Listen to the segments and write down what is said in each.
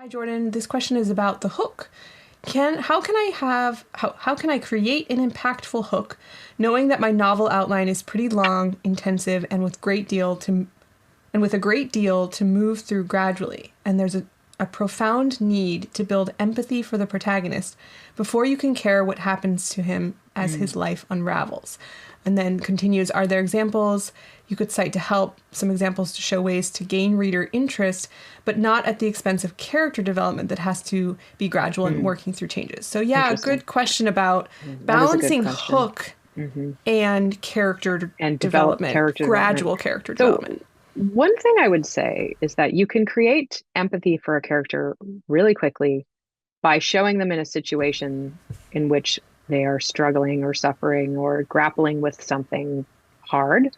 Hi Jordan, this question is about the hook. How can I create an impactful hook, knowing that my novel outline is pretty long, intensive, and with a great deal to move through gradually, and there's a profound need to build empathy for the protagonist before you can care what happens to him as his life unravels. And then continues, are there examples you could cite to help, some examples to show ways to gain reader interest, but not at the expense of character development that has to be gradual and working through changes? So yeah, good question about balancing hook and character and development, gradual character development. One thing I would say is that you can create empathy for a character really quickly by showing them in a situation in which they are struggling or suffering or grappling with something hard.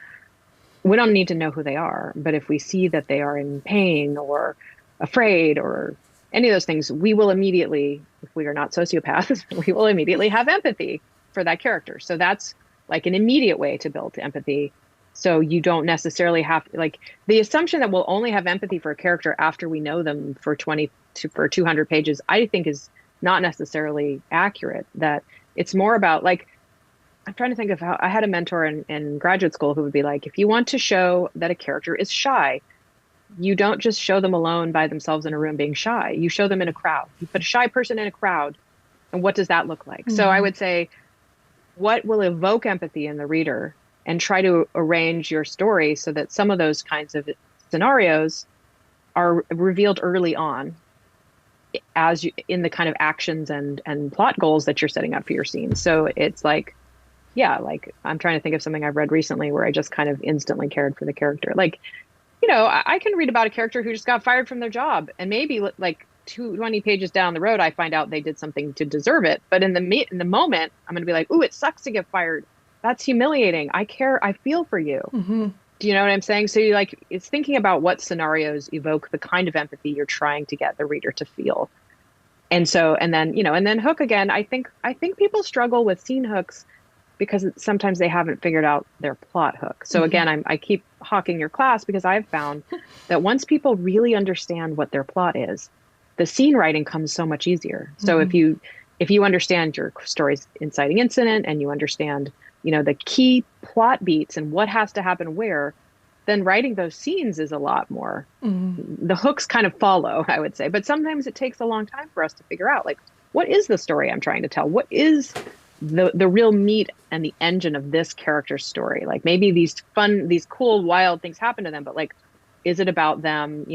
We don't need to know who they are, but if we see that they are in pain or afraid or any of those things, we will immediately, if we are not sociopaths, we will immediately have empathy for that character. So that's like an immediate way to build empathy. So you don't necessarily have, like, the assumption that we'll only have empathy for a character after we know them for 200 pages, I think is not necessarily accurate. That it's more about, like, I'm trying to think of how I had a mentor in graduate school who would be like, if you want to show that a character is shy, you don't just show them alone by themselves in a room being shy. You show them in a crowd. You put a shy person in a crowd, and what does that look like? So I would say, what will evoke empathy in the reader, and try to arrange your story so that some of those kinds of scenarios are revealed early on as you in the kind of actions and plot goals that you're setting up for your scene. So it's like, yeah, like I'm trying to think of something I've read recently where I just kind of instantly cared for the character. Like, I can read about a character who just got fired from their job, and maybe like 20 pages down the road, I find out they did something to deserve it. But in the moment, I'm going to be like, ooh, it sucks to get fired. That's humiliating. I care. I feel for you. Do you know what I'm saying? So it's thinking about what scenarios evoke the kind of empathy you're trying to get the reader to feel. And then hook again. I think people struggle with scene hooks because sometimes they haven't figured out their plot hook. So again, I keep hawking your class because I've found that once people really understand what their plot is, the scene writing comes so much easier. So if you understand your story's inciting incident and you understand the key plot beats and what has to happen where, then writing those scenes is a lot more. The hooks kind of follow, I would say. But sometimes it takes a long time for us to figure out, like, what is the story I'm trying to tell? What is the real meat and the engine of this character's story? Like, maybe these cool, wild things happen to them, but like, is it about them,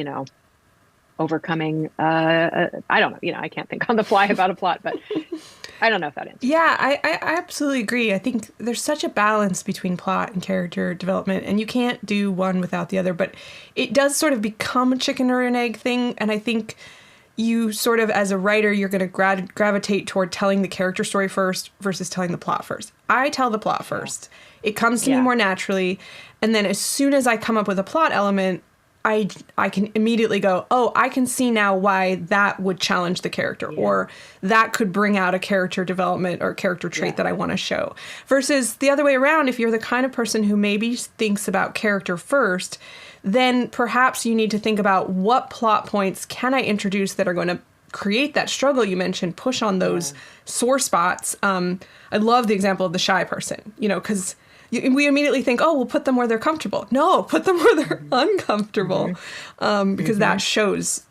overcoming, I don't know, I can't think on the fly about a plot, but I don't know if that answers. Yeah, I absolutely agree. I think there's such a balance between plot and character development, and you can't do one without the other, but it does sort of become a chicken or an egg thing. And I think you sort of, as a writer, you're going to gravitate toward telling the character story first versus telling the plot first. I tell the plot first. It comes to me more naturally. And then as soon as I come up with a plot element, I can immediately go, oh, I can see now why that would challenge the character, or that could bring out a character development or character trait that I want to show. Versus the other way around, if you're the kind of person who maybe thinks about character first, then perhaps you need to think about what plot points can I introduce that are going to create that struggle you mentioned, push on those sore spots. I love the example of the shy person, because we immediately think, oh, we'll put them where they're comfortable. No, put them where they're uncomfortable, because that shows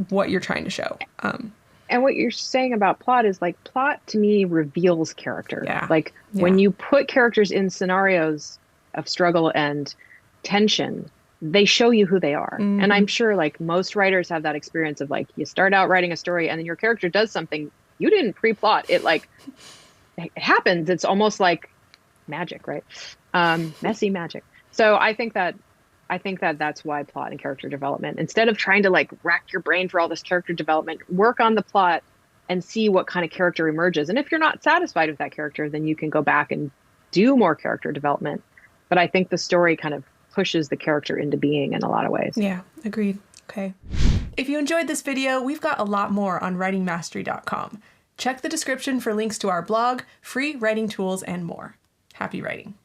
what you're trying to show. And what you're saying about plot is, like, plot to me reveals character. When you put characters in scenarios of struggle and tension, they show you who they are. And I'm sure, like, most writers have that experience of, like, you start out writing a story and then your character does something you didn't pre-plot. It happens. It's almost like magic, right? Messy magic. So I think that that's why plot and character development, instead of trying to like rack your brain for all this character development, work on the plot and see what kind of character emerges. And if you're not satisfied with that character, then you can go back and do more character development. But I think the story kind of pushes the character into being in a lot of ways. Yeah, agreed. Okay. If you enjoyed this video, we've got a lot more on writingmastery.com. Check the description for links to our blog, free writing tools, and more. Happy writing.